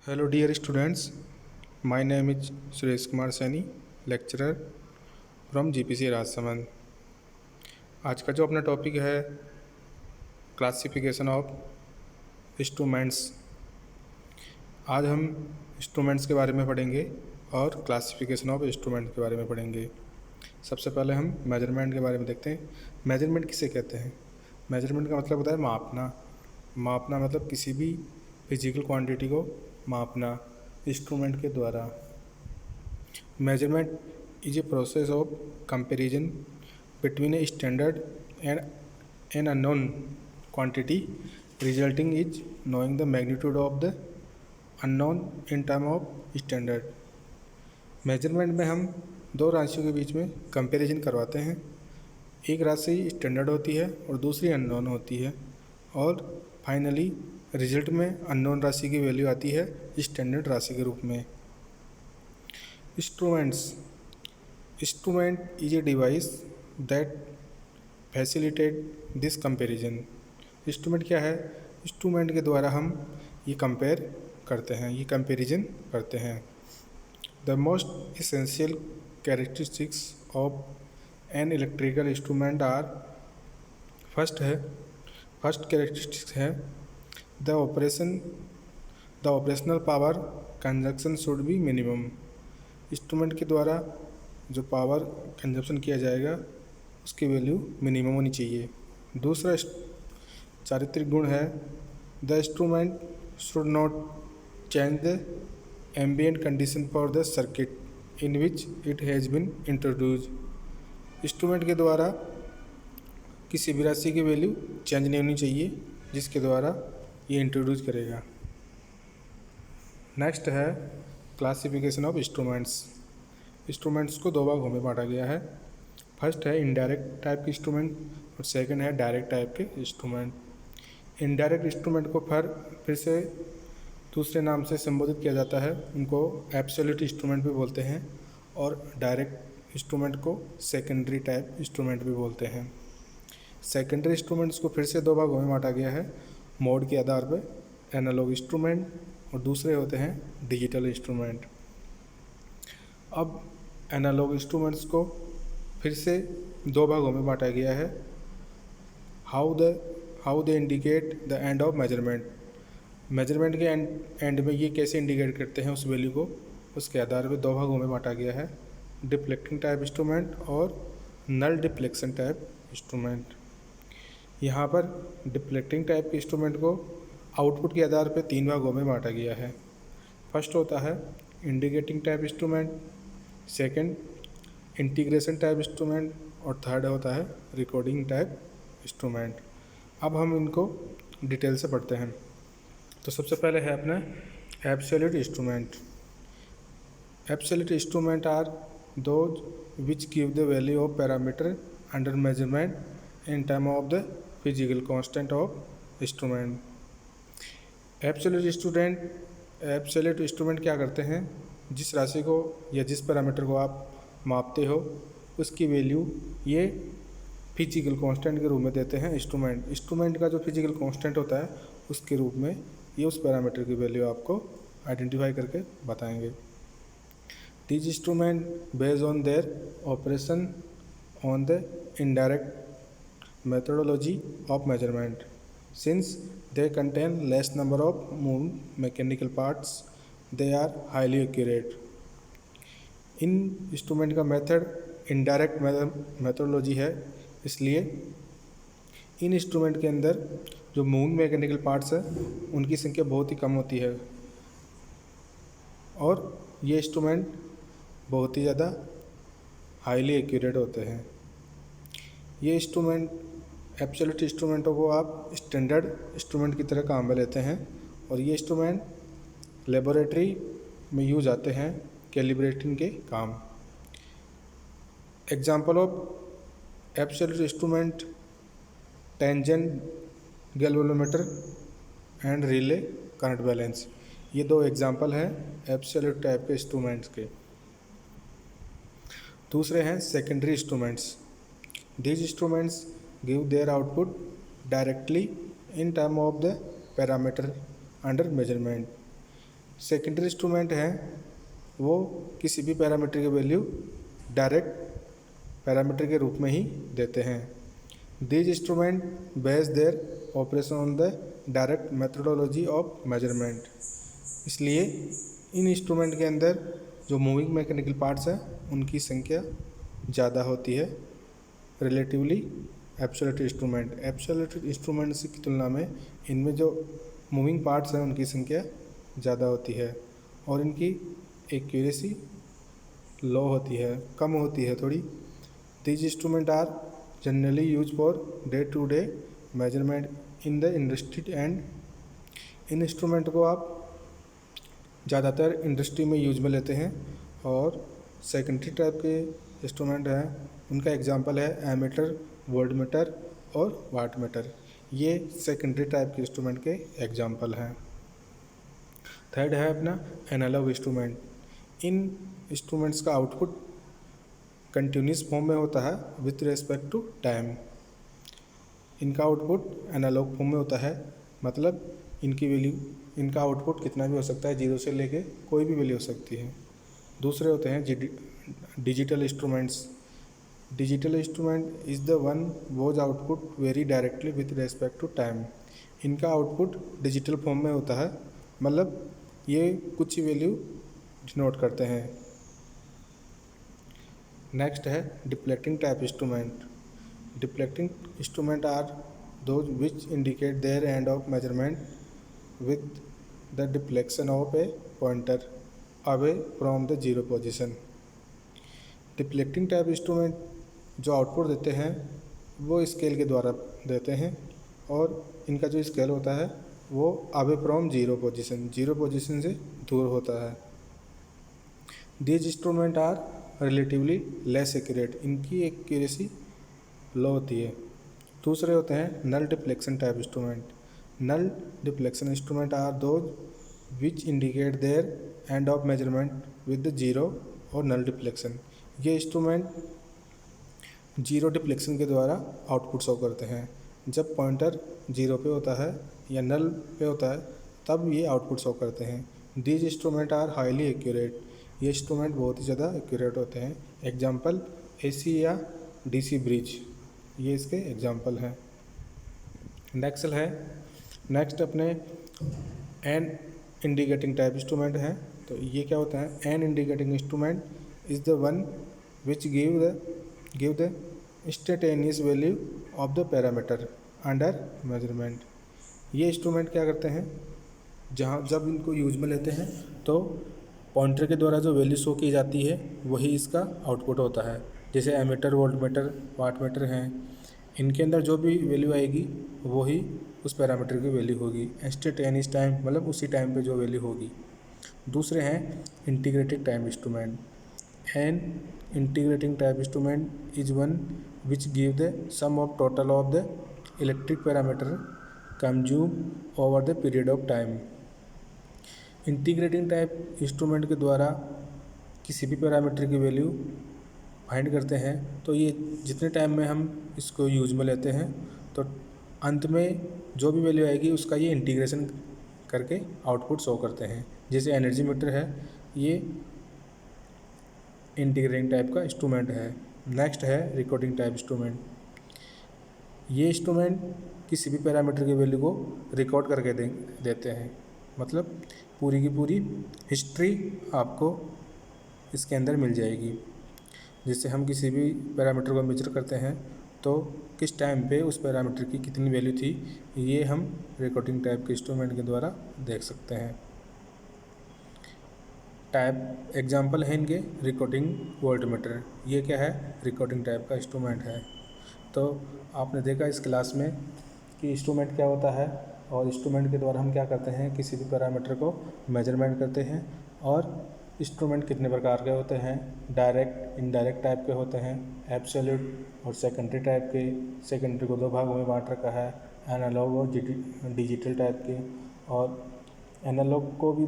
Hello dear students, my name is Suresh Kumar Saini, lecturer from GPC Rajsamand. आज का जो अपना टॉपिक है क्लासिफिकेशन ऑफ इंस्ट्रूमेंट्स। आज हम इंस्ट्रूमेंट्स के बारे में पढ़ेंगे और क्लासिफिकेशन ऑफ इंस्ट्रूमेंट के बारे में पढ़ेंगे। सबसे पहले हम मेजरमेंट के बारे में देखते हैं। मेजरमेंट किसे कहते हैं? मेजरमेंट का मतलब होता है मापना। मापना मतलब किसी भी फिजिकल क्वांटिटी को मापना इंस्ट्रूमेंट के द्वारा। Measurement is a process of comparison between a standard and an unknown quantity resulting is knowing the magnitude of the unknown in term of standard. Measurement में हम दो राशियों के बीच में कंपैरिजन करवाते हैं। एक राशि स्टैंडर्ड होती है और दूसरी अननोन होती है, और फाइनली रिजल्ट में अननोन राशि की वैल्यू आती है स्टैंडर्ड राशि के रूप में। Instrument is a device that facilitate this comparison. Instrument क्या है? इंस्ट्रूमेंट के द्वारा हम ये कंपेयर करते हैं, ये कंपैरिजन करते हैं। The most essential characteristics of an electrical instrument are first characteristics है the operational power consumption should be minimum. Instrument के द्वारा जो पावर कंजप्शन किया जाएगा उसकी वैल्यू मिनिमम होनी चाहिए। दूसरा चारित्रिक गुण है the instrument should not change the ambient condition for the circuit in which it has been introduce. Instrument के द्वारा किसी भी राशि की वैल्यू चेंज नहीं होनी चाहिए जिसके द्वारा ये इंट्रोड्यूस करेगा। नेक्स्ट है क्लासिफिकेशन ऑफ इंस्ट्रूमेंट्स। इंस्ट्रूमेंट्स को दो भागों में बांटा गया है। फर्स्ट है इनडायरेक्ट टाइप के इंस्ट्रूमेंट और सेकंड है डायरेक्ट टाइप के इंस्ट्रूमेंट। इनडायरेक्ट इंस्ट्रूमेंट को फिर से दूसरे नाम से संबोधित किया जाता है, उनको एब्सोल्यूट इंस्ट्रूमेंट भी बोलते हैं, और डायरेक्ट इंस्ट्रूमेंट को सेकेंडरी टाइप इंस्ट्रूमेंट भी बोलते हैं। सेकेंडरी इंस्ट्रूमेंट्स को फिर से दो भागों में बांटा गया है मोड के आधार पर, एनालॉग इंस्ट्रूमेंट और दूसरे होते हैं डिजिटल इंस्ट्रूमेंट। अब एनालॉग इंस्ट्रूमेंट्स को फिर से दो भागों में बांटा गया है। How they indicate the end of measurement. Measurement के एंड में ये कैसे इंडिकेट करते हैं उस वैल्यू को, उसके आधार पर दो भागों में बांटा गया है, डिफ्लेक्टिंग टाइप इंस्ट्रूमेंट और नल डिफ्लेक्शन टाइप इंस्ट्रूमेंट। यहाँ पर डिफ्लेक्टिंग टाइप के इंस्ट्रूमेंट को आउटपुट के आधार पर तीन भागों में बांटा गया है। फर्स्ट होता है indicating type instrument, second integration type instrument और थर्ड होता है रिकॉर्डिंग टाइप इंस्ट्रूमेंट। अब हम इनको डिटेल से पढ़ते हैं। तो सबसे पहले है अपना absolute instrument. Absolute instrument are those which give the value of parameter under measurement in term of the physical constant of instrument. Absolute instrument क्या करते हैं? जिस राशि को या जिस पैरामीटर को आप मापते हो उसकी वैल्यू ये फिजिकल कांस्टेंट के रूप में देते हैं। इंस्ट्रूमेंट का जो फिजिकल कांस्टेंट होता है उसके रूप में ये उस पैरामीटर की वैल्यू आपको आइडेंटिफाई करके बताएंगे। This instrument based on their operation on the indirect methodology of measurement. Since they contain less number of moved mechanical parts, they are highly accurate. In instrument का मेथड इनडायरेक्ट मेथोडोलॉजी है, इसलिए इन instrument के अंदर जो moving mechanical parts हैं उनकी संख्या बहुत ही कम होती है, और ये इंस्ट्रूमेंट बहुत ही ज़्यादा हाईली एक्यूरेट होते हैं। ये इंस्ट्रूमेंट एब्सोल्यूट इंस्ट्रूमेंटों को आप स्टैंडर्ड इंस्ट्रूमेंट की तरह काम में लेते हैं, और ये इंस्ट्रूमेंट लेबोरेटरी में यूज आते हैं कैलिब्रेटिंग के काम। Example of absolute instrument tangent galvanometer and relay current balance. ये दो एग्जांपल हैं एब्सोल्यूट टाइप के इंस्ट्रूमेंट्स के। दूसरे हैं secondary instruments. These instruments give their output directly in term of the parameter under measurement. Secondary instrument हैं वो किसी भी पैरामीटर की वैल्यू डायरेक्ट पैरामीटर के रूप में ही देते हैं। These instrument base their operation on the direct methodology of measurement. इसलिए इन इंस्ट्रूमेंट के अंदर जो मूविंग मैकेनिकल पार्ट्स हैं उनकी संख्या ज़्यादा होती है relatively absolute instrument. Absolute instrument की तुलना में इनमें जो मूविंग पार्ट्स हैं उनकी संख्या ज़्यादा होती है और इनकी एक्यूरेसी लो होती है, कम होती है थोड़ी। These instrument are generally use for day to day measurement in the industry and in instrument को आप ज़्यादातर इंडस्ट्री में यूज में लेते हैं। और सेकेंडरी टाइप के इंस्ट्रूमेंट हैं उनका एग्जांपल है एमीटर, वोल्टमीटर और वाटमीटर। ये सेकेंडरी टाइप के इंस्ट्रूमेंट के एग्जांपल हैं। थर्ड है अपना एनालॉग इंस्ट्रूमेंट। इन इंस्ट्रूमेंट्स का आउटपुट कंटिन्यूस फॉर्म में होता है विथ रिस्पेक्ट टू टाइम। इनका आउटपुट एनालॉग फॉर्म में होता है, मतलब इनकी वैल्यू, इनका आउटपुट कितना भी हो सकता है, जीरो से लेके कोई भी वैल्यू हो सकती है। दूसरे होते हैं digital instruments. Digital instrument is the one whose output vary directly with respect to time. इनका आउटपुट डिजिटल फॉर्म में होता है, मतलब ये कुछ ही वैल्यू डिनोट करते हैं। नेक्स्ट है deflecting type instrument. Deflecting instrument are those which indicate their end of measurement with the deflection of a pointer away from the zero position. Deflecting type instrument जो आउटपुट देते हैं वो scale के द्वारा देते हैं और इनका जो स्केल होता है वो away from zero position, zero position से दूर होता है। These instrument are relatively less accurate. इनकी एक्यूरेसी लो होती है। दूसरे होते हैं null deflection type instrument. Null deflection instrument are those which indicate their end of measurement with the zero और नल डिफ्लेक्शन। ये इंस्ट्रूमेंट जीरो डिफ्लेक्शन के द्वारा आउटपुट शो करते हैं। जब पॉइंटर जीरो पे होता है या नल पे होता है तब ये आउटपुट शो करते हैं। These instrument are highly accurate. ये इंस्ट्रूमेंट बहुत ही ज़्यादा एक्यूरेट होते हैं। एग्जांपल एसी या डीसी ब्रिज, ये इसके एग्जांपल हैं। नेक्स्ट अपने एन इंडिकेटिंग टाइप इंस्ट्रूमेंट हैं। तो ये क्या होता है? An indicating instrument is the one which give the instantaneous value of the parameter under measurement. ये इंस्ट्रूमेंट क्या करते हैं, जब इनको यूज में लेते हैं तो पॉइंटर के द्वारा जो वैल्यू शो की जाती है वही इसका आउटपुट होता है। जैसे एमीटर, वोल्टमीटर, वाटमीटर हैं, इनके अंदर जो भी वैल्यू आएगी वही उस पैरामीटर की वैल्यू होगी। इंस्टेंटेनियस टाइम मतलब उसी टाइम पे जो वैल्यू होगी। दूसरे हैं integrated time instrument. An integrating type instrument is one which give the sum of total of the electric parameter consume over the period of time. Integrating type instrument के द्वारा किसी भी पैरामीटर की वैल्यू फाइंड करते हैं तो ये जितने टाइम में हम इसको यूज में लेते हैं तो अंत में जो भी वैल्यू आएगी उसका ये इंटीग्रेशन करके आउटपुट शो करते हैं। जैसे एनर्जी मीटर है, ये इंटीग्रेटिंग टाइप का इंस्ट्रूमेंट है। नेक्स्ट है रिकॉर्डिंग टाइप इंस्ट्रूमेंट। ये इंस्ट्रूमेंट किसी भी पैरामीटर की वैल्यू को रिकॉर्ड करके देते हैं, मतलब पूरी की पूरी हिस्ट्री आपको इसके अंदर मिल जाएगी। जिससे हम किसी भी पैरामीटर को मेजर करते हैं तो किस टाइम पे उस पैरामीटर की कितनी वैल्यू थी, ये हम रिकॉर्डिंग टाइप के इंस्ट्रूमेंट के द्वारा देख सकते हैं। टाइप एग्जांपल है इनके रिकॉर्डिंग वोल्टमीटर। ये क्या है? रिकॉर्डिंग टाइप का इंस्ट्रूमेंट है। तो आपने देखा इस क्लास में कि इंस्ट्रूमेंट क्या होता है और इंस्ट्रूमेंट के द्वारा हम क्या करते हैं, किसी भी पैरामीटर को मेजरमेंट करते हैं। और इंस्ट्रूमेंट कितने प्रकार के होते हैं? डायरेक्ट, इनडायरेक्ट टाइप के होते हैं, एब्सोल्यूट और सेकेंडरी टाइप के। सेकेंडरी को दो भागों में बांट रखा है, एनालॉग और डिजिटल टाइप के। और एनालॉग को भी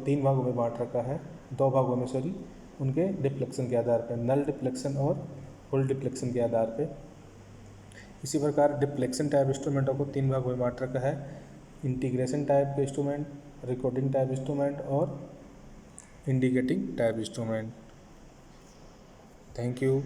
तीन भागों में बांट रखा है, दो भागों में सॉरी, उनके डिफ्लेक्शन के आधार पर, नल डिफ्लेक्शन और फुल डिफ्लेक्शन के आधार पे। इसी प्रकार डिफ्लेक्शन टाइप इंस्ट्रूमेंटों को तीन भागों में बांट रखा है, इंटीग्रेशन टाइप के इंस्ट्रूमेंट रिकॉर्डिंग टाइप इंस्ट्रूमेंट और indicating type instrument. Thank you.